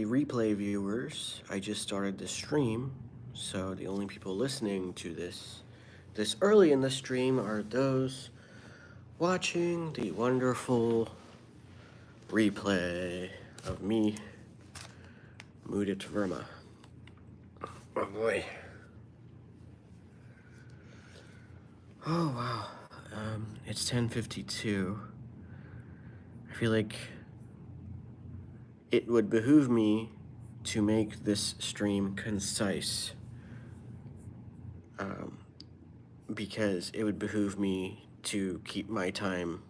replay viewers, I just started the stream, so the only people listening to this early in the stream are those watching the wonderful replay of me, Mudit Verma. Oh boy. Oh wow. It's 10:52. I feel like it would behoove me to make this stream concise, because it would behoove me to keep my time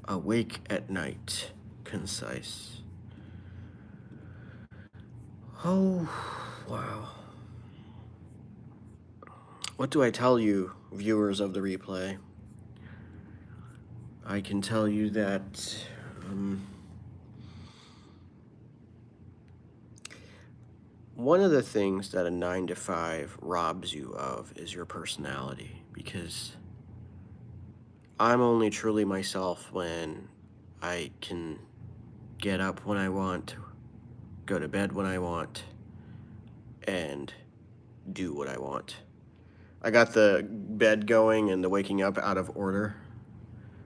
awake at night concise. Oh, wow. What do I tell you, viewers of the replay? I can tell you that one of the things that a 9 to 5 robs you of is your personality, because I'm only truly myself when I can get up when I want, go to bed when I want, and do what I want. I got the bed going and the waking up out of order,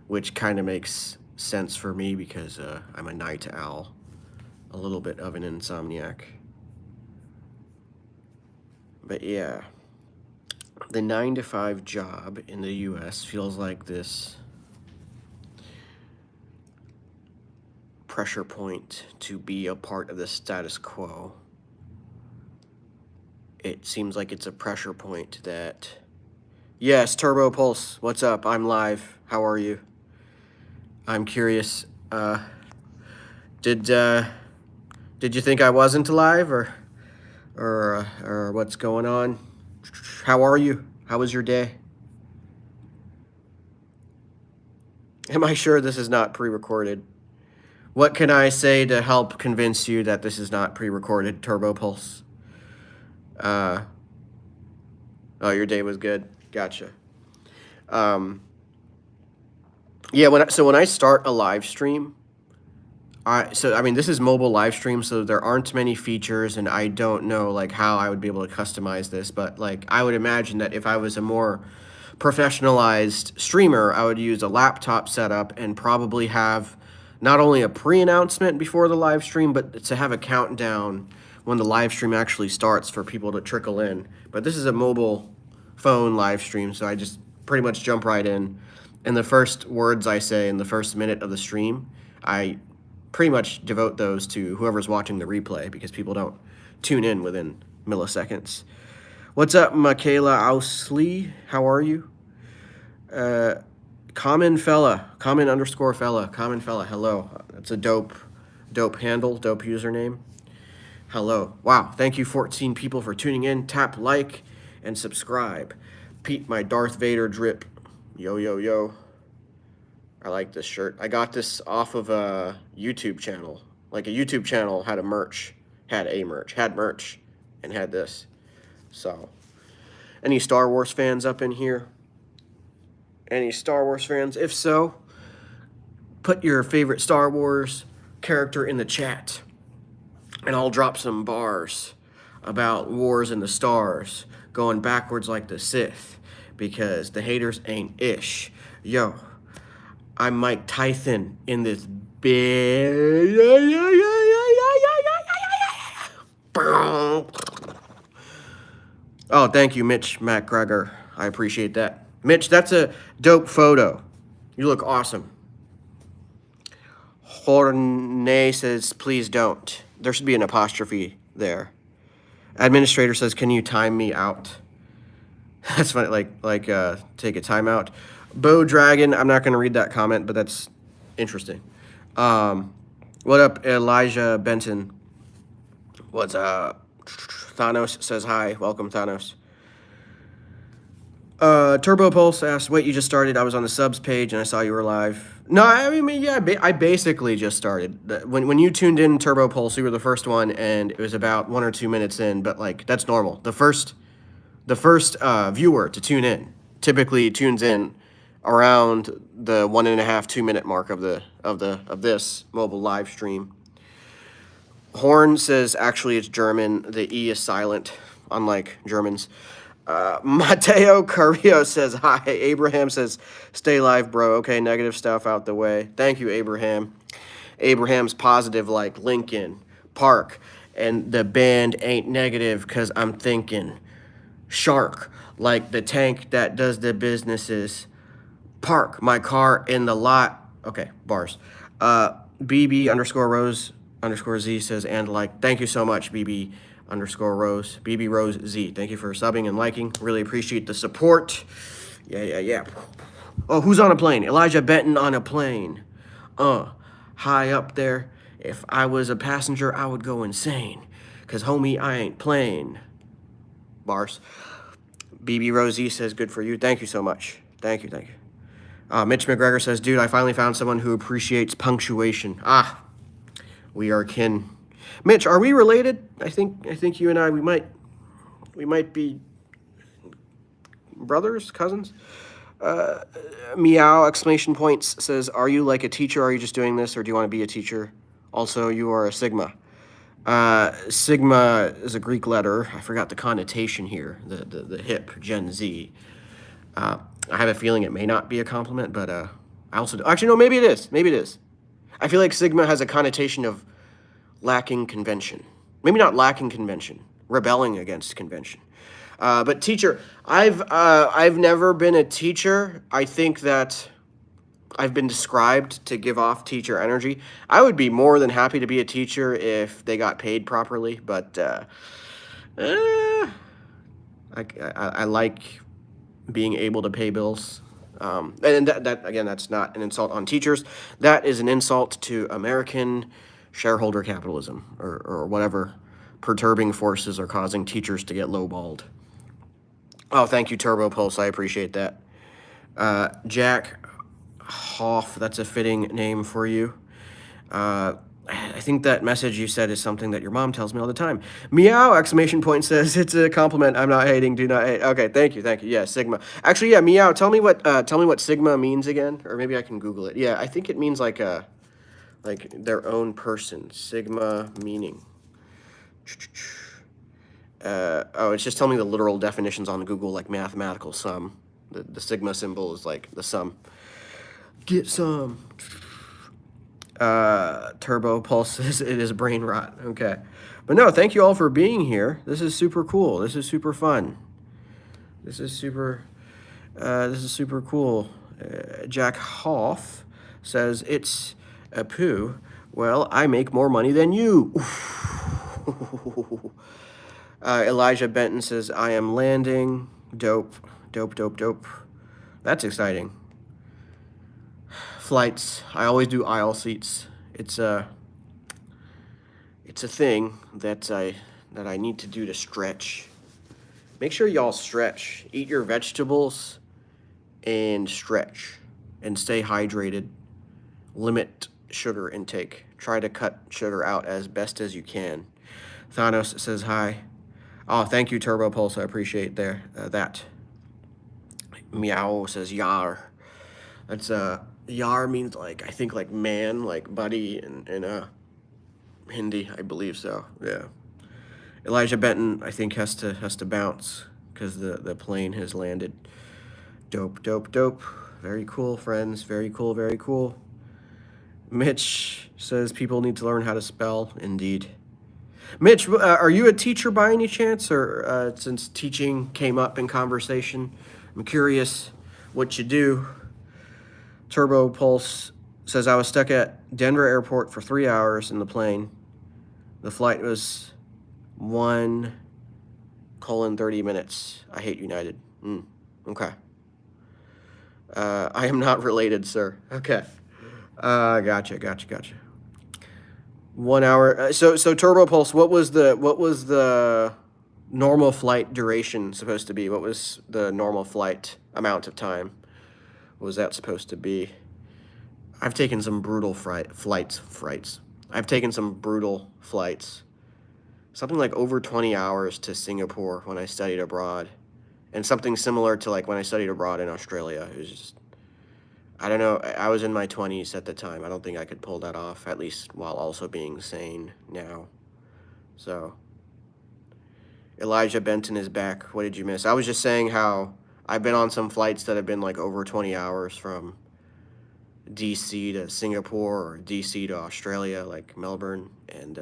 which kind of makes sense for me because I'm a night owl, a little bit of an insomniac. But yeah, the 9 to 5 job in the US feels like this pressure point to be a part of the status quo. It seems like it's a pressure point that, yes, Turbo Pulse, what's up? I'm live. How are you? I'm curious. Did you think I wasn't alive, or what's going on? How are you? How was your day? Am I sure this is not pre-recorded? What can I say to help convince you that this is not pre-recorded, Turbo Pulse? Oh, your day was good. Gotcha. Yeah, when I start a live stream, this is mobile live stream, so there aren't many features, and I don't know like how I would be able to customize this, but like I would imagine that if I was a more professionalized streamer, I would use a laptop setup and probably have not only a pre-announcement before the live stream, but to have a countdown when the live stream actually starts for people to trickle in. But this is a mobile phone live stream, so I just pretty much jump right in. And the first words I say in the first minute of the stream, I pretty much devote those to whoever's watching the replay, because people don't tune in within milliseconds. What's up, Michaela Ausley? How are you? Common fella, common underscore fella, common fella. Hello. That's a dope handle, dope username. Hello. Wow. Thank you, 14 people, for tuning in. Tap like and subscribe. Pete, my Darth Vader drip. Yo, yo, yo. I like this shirt. I got this off of a YouTube channel. Like a YouTube channel had merch, and had this. So, any Star Wars fans up in here? Any Star Wars fans? If so, put your favorite Star Wars character in the chat, and I'll drop some bars about wars in the stars, going backwards like the Sith, because the haters ain't ish. Yo, I'm Mike Tyson in this big. Oh, thank you, Mitch MacGregor. I appreciate that. Mitch, that's a dope photo. You look awesome. Jorne says, please don't. There should be an apostrophe there. Administrator says, can you time me out? That's funny, like take a timeout. Bo Dragon, I'm not going to read that comment, but that's interesting. What up, Elijah Benton? What's up? Thanos says hi. Welcome, Thanos. Turbo Pulse asked, wait, you just started? I was on the subs page and I saw you were live. No, I mean, yeah, I basically just started. When you tuned in, Turbo Pulse, you were the first one, and it was about 1 or 2 minutes in, but like that's normal. The first viewer to tune in typically tunes in around the 1.5 to 2 minute mark of this mobile live stream. Horn says actually it's German. The E is silent, unlike Germans. Mateo Carrillo says hi. Abraham says stay live, bro. Okay, negative stuff out the way. Thank you, Abraham. Abraham's positive like Lincoln Park, and the band ain't negative because I'm thinking shark like the tank that does the businesses. Park my car in the lot. Okay, bars. BB underscore Rose underscore Z says, and like, thank you so much, BB underscore Rose. BB Rose Z. Thank you for subbing and liking. Really appreciate the support. Yeah. Oh, who's on a plane? Elijah Benton on a plane. High up there. If I was a passenger, I would go insane. Cause homie, I ain't playing. Bars. BB Rose Z says, good for you. Thank you so much. Thank you. Mitch McGregor says, dude, I finally found someone who appreciates punctuation. We are kin. Mitch, are we related? I think you and I, we might be brothers, cousins. Meow exclamation points says, are you like a teacher? Are you just doing this, or do you want to be a teacher? Also, you are a Sigma. Sigma is a Greek letter. I forgot the connotation here. The hip Gen Z. I have a feeling it may not be a compliment, but I also actually no, maybe it is. Maybe it is. I feel like Sigma has a connotation of lacking convention. Maybe not lacking convention, rebelling against convention. But teacher, I've never been a teacher. I think that I've been described to give off teacher energy. I would be more than happy to be a teacher if they got paid properly, but I like being able to pay bills. And that again, that's not an insult on teachers. That is an insult to American shareholder capitalism or whatever perturbing forces are causing teachers to get lowballed. Oh, thank you, Turbo Pulse. I appreciate that. Jack Hoff, that's a fitting name for you. I think that message you said is something that your mom tells me all the time. Meow! Exclamation point says it's a compliment. I'm not hating. Do not hate. Okay, thank you. Yeah, Sigma. Actually, yeah, Meow. Tell me what Sigma means again, or maybe I can Google it. Yeah, I think it means like their own person. Sigma meaning. It's just telling me the literal definitions on Google, like mathematical sum. The Sigma symbol is like the sum. Get some. Turbo Pulse says it is brain rot. Okay. But no, thank you all for being here. This is super cool. This is super fun. This is super cool. Jack Hoff says it's a poo. Well, I make more money than you. Elijah Benton says, I am landing. Dope. That's exciting. Flights. I always do aisle seats. It's a thing that I need to do to stretch. Make sure y'all stretch. Eat your vegetables and stretch and stay hydrated. Limit sugar intake. Try to cut sugar out as best as you can. Thanos says hi. Oh, thank you, Turbo Pulse. I appreciate that. Meow says yar. That's yar means like, I think like man, like buddy in Hindi, I believe so. Yeah. Elijah Benton, I think has to bounce because the plane has landed. Dope. Very cool, friends. Very cool. Mitch says people need to learn how to spell. Indeed. Mitch, are you a teacher by any chance, or since teaching came up in conversation, I'm curious what you do. Turbo Pulse says, I was stuck at Denver Airport for 3 hours in the plane. The flight was 1:30 minutes. I hate United. Okay. I am not related, sir. Okay. Gotcha. 1 hour. So Turbo Pulse, what was the normal flight duration supposed to be? What was the normal flight amount of time? What was that supposed to be? I've taken some brutal flights. I've taken some brutal flights. Something like over 20 hours to Singapore when I studied abroad. And something similar to like when I studied abroad in Australia. It was just, I don't know, I was in my 20s at the time. I don't think I could pull that off, at least while also being sane now. So Elijah Benton is back. What did you miss? I was just saying how I've been on some flights that have been like over 20 hours from DC to Singapore or DC to Australia, like Melbourne, and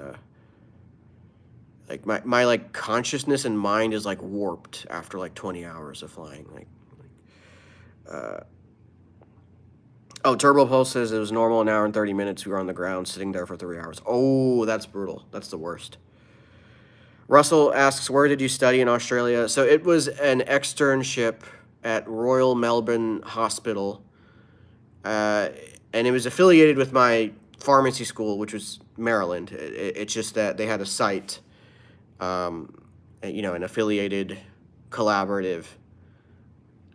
like my like consciousness and mind is like warped after like 20 hours of flying. Uh, oh, Turbo Pulse says it was normal an hour and 30 minutes. We were on the ground sitting there for 3 hours. Oh, that's brutal. That's the worst. Russell asks, where did you study in Australia? So it was an externship at Royal Melbourne Hospital, and it was affiliated with my pharmacy school, which was Maryland. It's just that they had a site, an affiliated collaborative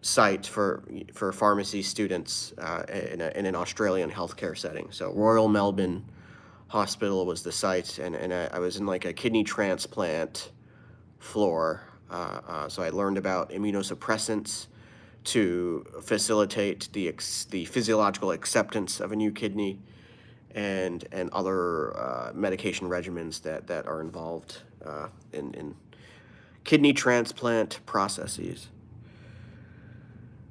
site for pharmacy students in an Australian healthcare setting. So Royal Melbourne Hospital was the site, and I was in like a kidney transplant floor. So I learned about immunosuppressants to facilitate the physiological acceptance of a new kidney, and other medication regimens that are involved in kidney transplant processes.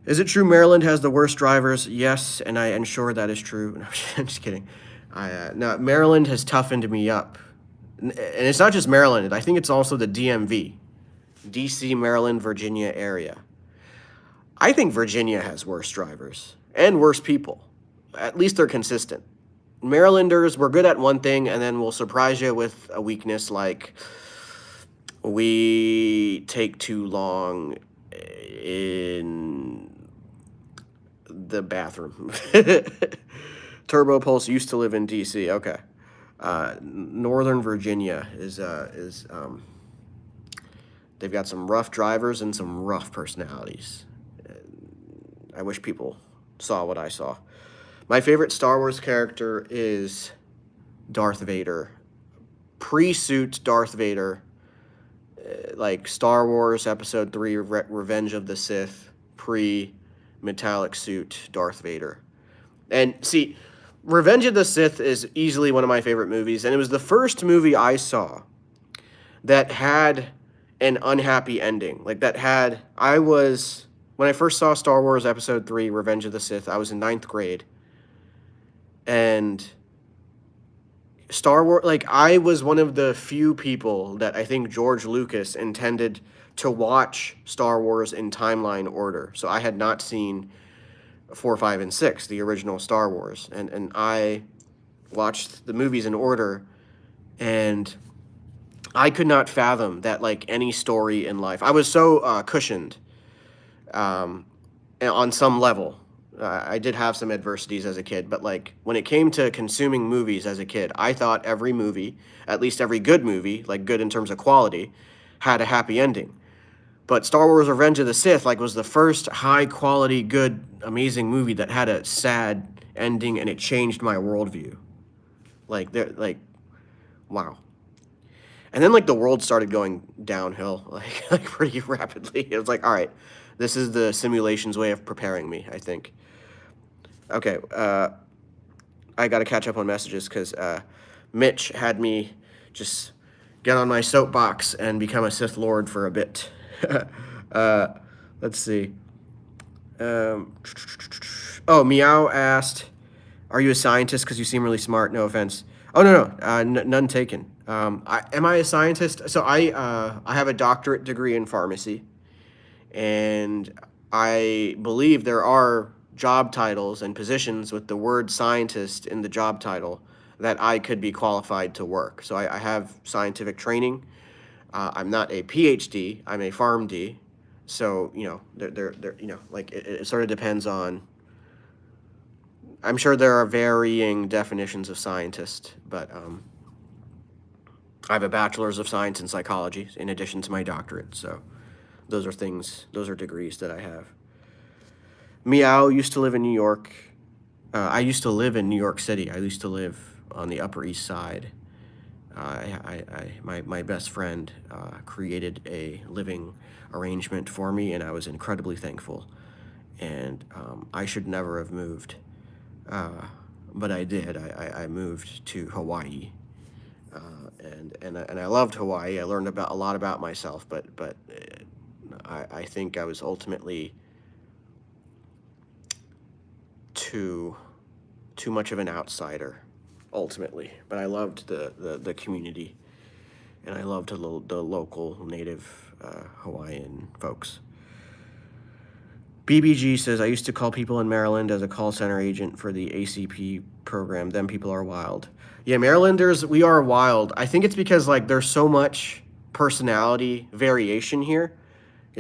Is it true Maryland has the worst drivers? Yes, and I ensure that is true. No, I'm just kidding. No, Maryland has toughened me up. And it's not just Maryland. I think it's also the DMV, DC, Maryland, Virginia area. I think Virginia has worse drivers and worse people. At least they're consistent. Marylanders, we're good at one thing, and then we'll surprise you with a weakness like we take too long in the bathroom. Turbo Pulse used to live in DC. Okay. Northern Virginia is they've got some rough drivers and some rough personalities. I wish people saw what I saw. My favorite Star Wars character is Darth Vader. Pre-suit Darth Vader, like Star Wars Episode 3, Revenge of the Sith, pre-metallic suit Darth Vader. And see, Revenge of the Sith is easily one of my favorite movies, and it was the first movie I saw that had an unhappy ending. Like when I first saw Star Wars Episode 3, Revenge of the Sith, I was in 9th grade. And Star Wars, like, I was one of the few people that I think George Lucas intended to watch Star Wars in timeline order. So I had not seen 4, 5, and 6, the original Star Wars. And I watched the movies in order, and I could not fathom that, like, any story in life. I was so cushioned on some level. I did have some adversities as a kid, but like when it came to consuming movies as a kid, I thought every movie, at least every good movie, like good in terms of quality, had a happy ending. But Star Wars Revenge of the Sith was the first high quality, good, amazing movie that had a sad ending, and it changed my worldview. Wow. And then the world started going downhill like pretty rapidly. It was like, all right, this is the simulation's way of preparing me, I think. Okay, I got to catch up on messages because Mitch had me just get on my soapbox and become a Sith Lord for a bit. Let's see. Meow asked, are you a scientist because you seem really smart? No offense. Oh, no. None taken. Am I a scientist? So I have a doctorate degree in pharmacy, and I believe there are job titles and positions with the word scientist in the job title that I could be qualified to work. So I have scientific training. I'm not a PhD. I'm a PharmD. So it sort of depends on. I'm sure there are varying definitions of scientist, but I have a bachelor's of science in psychology in addition to my doctorate. So those are degrees that I have. Meow used to live in New York. I used to live in New York City. I used to live on the Upper East Side. My best friend created a living arrangement for me, and I was incredibly thankful. And I should never have moved, but I did. I moved to Hawaii, and I loved Hawaii. I learned about a lot about myself, but I think I was ultimately too much of an outsider, ultimately. But I loved the community, and I loved the local native Hawaiian folks. BBG says, I used to call people in Maryland as a call center agent for the ACP program. Them people are wild. Yeah, Marylanders, we are wild. I think it's because like there's so much personality variation here.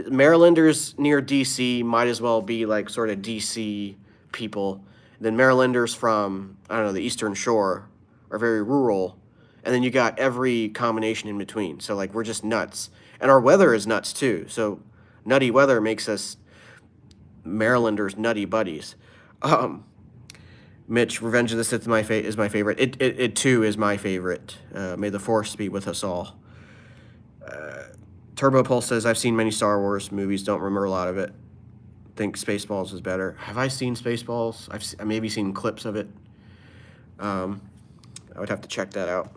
Marylanders near DC might as well be like sort of DC people. Then Marylanders from, I don't know, the Eastern Shore are very rural. And then you got every combination in between. So like we're just nuts. And our weather is nuts too. So nutty weather makes us Marylanders nutty buddies. Mitch, Revenge of the Sith is my favorite. It too is my favorite. May the Force be with us all. Turbo Pulse says, I've seen many Star Wars movies, don't remember a lot of it. Think Spaceballs is better. Have I seen Spaceballs? I've maybe seen clips of it. I would have to check that out.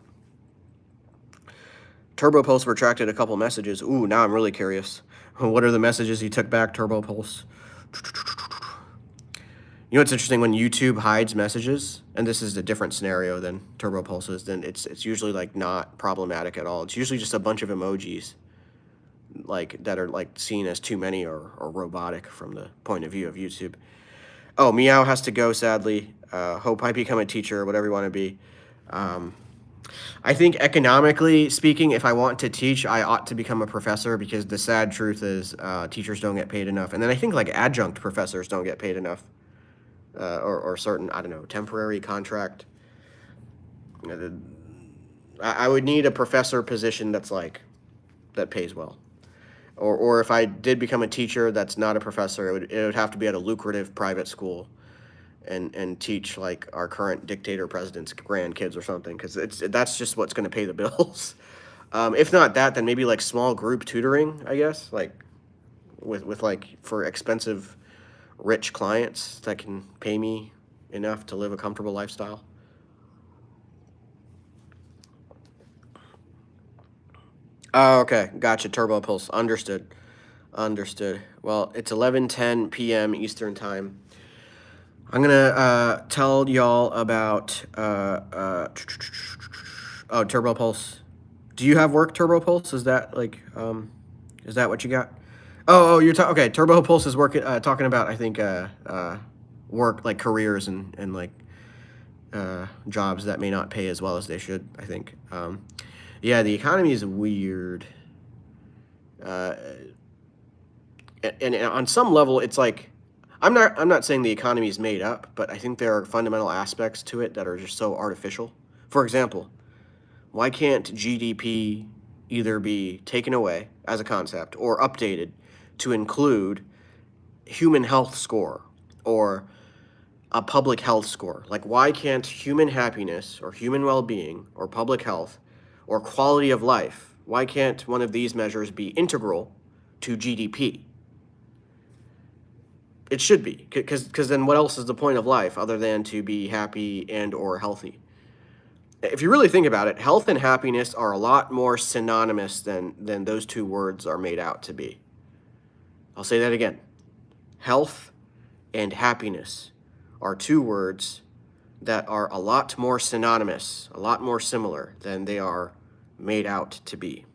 Turbo Pulse retracted a couple messages. Ooh, now I'm really curious. What are the messages he took back, Turbo Pulse? You know what's interesting? When YouTube hides messages, and this is a different scenario than Turbo Pulse's, then it's usually like not problematic at all. It's usually just a bunch of emojis like that are like seen as too many or robotic from the point of view of YouTube. Oh, Meow has to go, sadly. Hope I become a teacher, whatever you want to be. I think economically speaking, if I want to teach, I ought to become a professor, because the sad truth is teachers don't get paid enough. And then I think like adjunct professors don't get paid enough, or certain, I don't know, temporary contract. I would need a professor position that's like, that pays well. Or if I did become a teacher that's not a professor, it would have to be at a lucrative private school and teach like our current dictator president's grandkids or something, because that's just what's going to pay the bills. If not that, then maybe like small group tutoring, I guess, like with like for expensive rich clients that can pay me enough to live a comfortable lifestyle. Oh, okay, gotcha. Turbo Pulse, understood. Well, it's 11:10 p.m. Eastern time. I'm gonna tell y'all about oh, Turbo Pulse. Do you have work, Turbo Pulse? Is that like is that what you got? Oh, you're okay. Turbo Pulse is working talking about, I think, work, like careers and like jobs that may not pay as well as they should, I think. Yeah, the economy is weird. And on some level, it's like, I'm not saying the economy is made up, but I think there are fundamental aspects to it that are just so artificial. For example, why can't GDP either be taken away as a concept or updated to include human health score or a public health score? Like, why can't human happiness or human well-being or public health or quality of life, why can't one of these measures be integral to GDP? It should be, because then what else is the point of life other than to be happy and or healthy? If you really think about it, health and happiness are a lot more synonymous than those two words are made out to be. I'll say that again. Health and happiness are two words that are a lot more synonymous, a lot more similar than they are made out to be.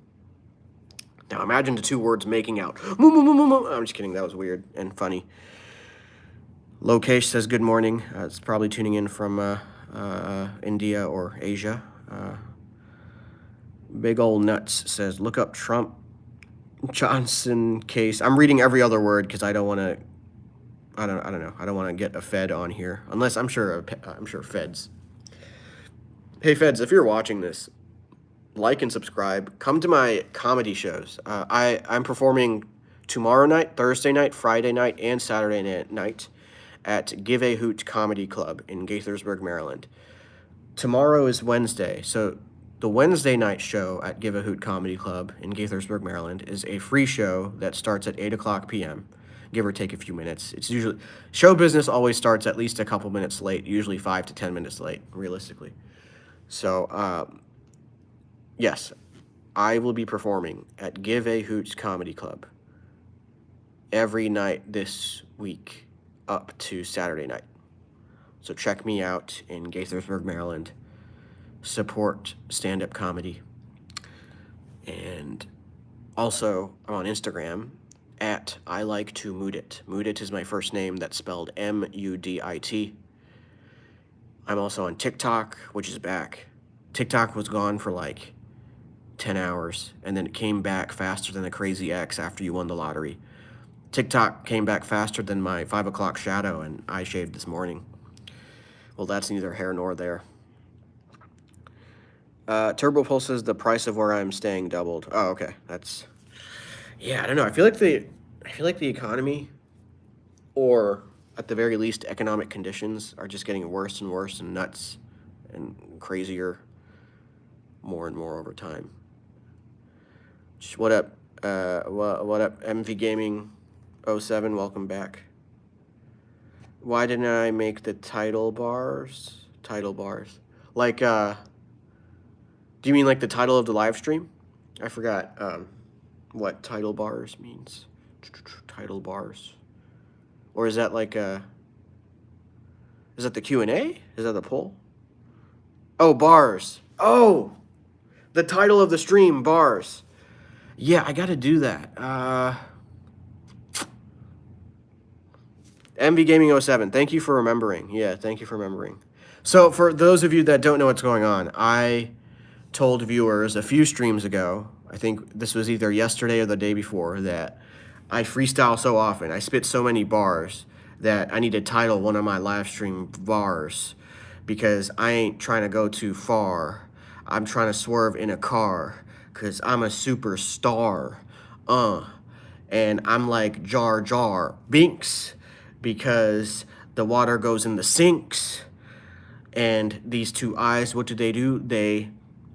Now imagine the two words making out. I'm just kidding, that was weird and funny. Lokesh says good morning. It's probably tuning in from India or Asia. Big Ol' Nuts says, look up Trump Johnson case. I'm reading every other word because I don't want to. I don't know. I don't want to get a Fed on here, unless I'm sure Feds. Hey Feds, if you're watching this, like and subscribe. Come to my comedy shows. I'm performing tomorrow night, Thursday night, Friday night, and Saturday night at Give a Hoot Comedy Club in Gaithersburg, Maryland. Tomorrow is Wednesday, so the Wednesday night show at Give a Hoot Comedy Club in Gaithersburg, Maryland is a free show that starts at 8 o'clock p.m., give or take a few minutes. It's usually, show business always starts at least a couple minutes late, usually 5 to 10 minutes late, realistically. So yes, I will be performing at Give a Hoot Comedy Club every night this week up to Saturday night. So check me out in Gaithersburg, Maryland. Support stand-up comedy. And also, I'm on Instagram at I like to Mudit. Mudit is my first name. That's spelled Mudit. I'm also on TikTok, which is back. TikTok was gone for like 10 hours, and then it came back faster than a crazy X after you won the lottery. TikTok came back faster than my 5 o'clock shadow, and I shaved this morning. Well, that's neither here nor there. Turbo Pulse says the price of where I'm staying doubled. Oh, okay. That's, yeah, I don't know. I feel like the economy, or at the very least economic conditions, are just getting worse and worse and nuts and crazier more and more over time. What up? What up? MV Gaming 07, welcome back. Why didn't I make the title bars? Title bars. Like, do you mean like the title of the live stream? I forgot what title bars means. Title bars. Or is that like is that the Q&A? Is that the poll? Oh, bars. Oh, the title of the stream, bars. Yeah, I gotta do that. MV Gaming 07, thank you for remembering. Yeah, thank you for remembering. So for those of you that don't know what's going on, I told viewers a few streams ago, I think this was either yesterday or the day before, that I freestyle so often, I spit so many bars, that I need to title one of my live stream bars, because I ain't trying to go too far. I'm trying to swerve in a car, because I'm a superstar. And I'm like Jar Jar Binks, because the water goes in the sinks, and these two eyes, what do? They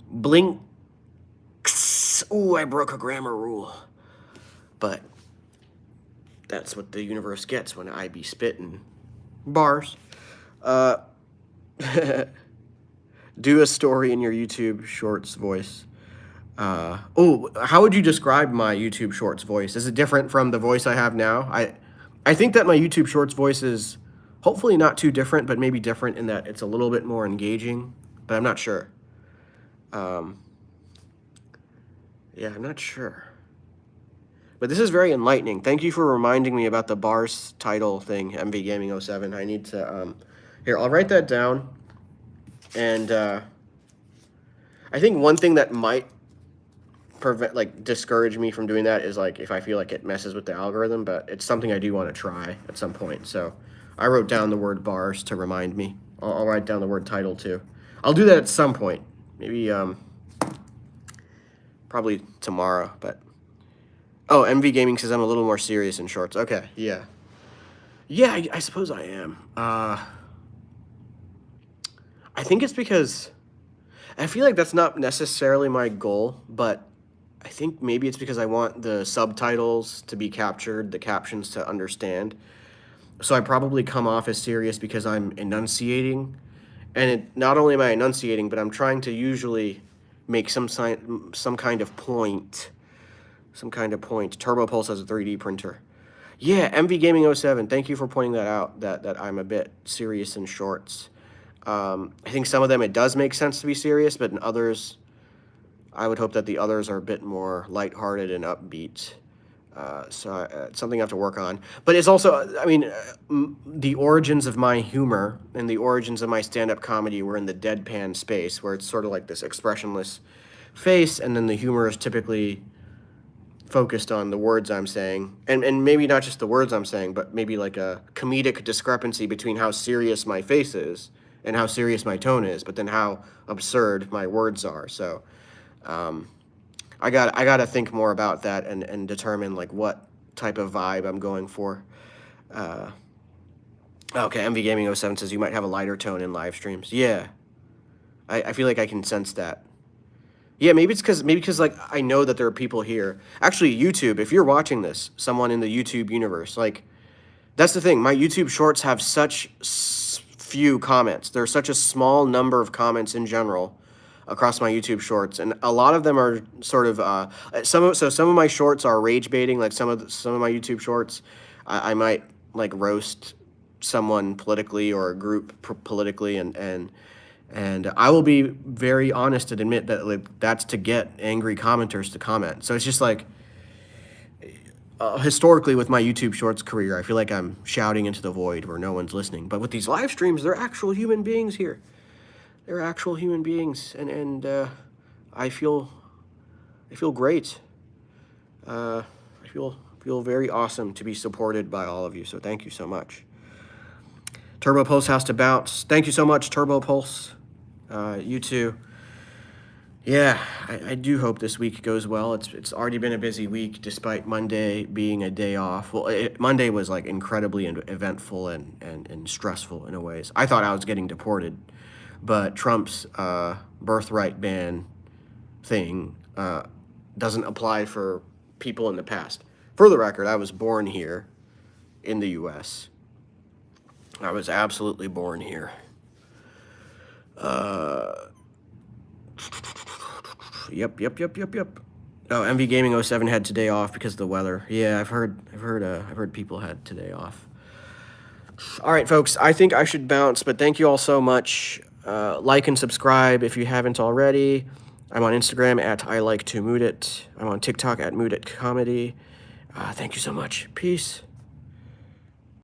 blink. Ooh, I broke a grammar rule. But that's what the universe gets when I be spitting bars. Do a story in your YouTube Shorts voice. Oh, how would you describe my YouTube Shorts voice? Is it different from the voice I have now? I think that my YouTube Shorts voice is hopefully not too different, but maybe different in that it's a little bit more engaging, but I'm not sure. Yeah, I'm not sure. But this is very enlightening. Thank you for reminding me about the bars title thing, MV Gaming 07. I need to, here, I'll write that down. And I think one thing that might discourage me from doing that is like if I feel like it messes with the algorithm, but it's something I do want to try at some point. So I wrote down the word bars to remind me. I'll write down the word title too. I'll do that at some point. Maybe probably tomorrow, but oh, MV Gaming says I'm a little more serious in shorts. Okay, yeah. Yeah, I suppose I am. I think it's because I feel like that's not necessarily my goal, but I think maybe it's because I want the subtitles to be captured, the captions to understand. So I probably come off as serious because I'm enunciating. And not only am I enunciating, but I'm trying to usually make some kind of point. Some kind of point. Turbo Pulse has a 3D printer. Yeah, MV Gaming 07, thank you for pointing that out, that I'm a bit serious in shorts. I think some of them it does make sense to be serious, but in others, I would hope that the others are a bit more lighthearted and upbeat. So it's something I have to work on. But it's also, I mean, the origins of my humor and the origins of my stand-up comedy were in the deadpan space, where it's sort of like this expressionless face, and then the humor is typically focused on the words I'm saying, and maybe not just the words I'm saying, but maybe like a comedic discrepancy between how serious my face is and how serious my tone is, but then how absurd my words are. So I got to think more about that and determine like what type of vibe I'm going for. Okay, MV Gaming 07 says you might have a lighter tone in live streams. Yeah, I feel like I can sense that. Yeah, maybe it's because like I know that there are people here. Actually, YouTube, if you're watching this, someone in the YouTube universe, like that's the thing. My YouTube shorts have such few comments. There's such a small number of comments in general. across my YouTube shorts, and a lot of them are sort of some of my shorts are rage baiting. Like some of my YouTube shorts, I might like roast someone politically or a group politically, and I will be very honest and admit that like that's to get angry commenters to comment. So it's just like historically with my YouTube Shorts career, I feel like I'm shouting into the void where no one's listening. But with these live streams, they're actual human beings here. They're actual human beings, and I feel great. I feel very awesome to be supported by all of you. So thank you so much. Turbo Pulse has to bounce. Thank you so much, Turbo Pulse. You too. Yeah, I do hope this week goes well. It's already been a busy week, despite Monday being a day off. Well, Monday was like incredibly eventful and stressful in a ways. I thought I was getting deported, but Trump's birthright ban thing doesn't apply for people in the past. For the record, I was born here in the U.S. I was absolutely born here. Yep. Oh, MV Gaming 07 had today off because of the weather. Yeah, I've heard people had today off. All right, folks, I think I should bounce, but thank you all so much. Like and subscribe if you haven't already. I'm on Instagram at ILike2Mudit. I'm on TikTok at Mudit Comedy. Thank you so much. Peace.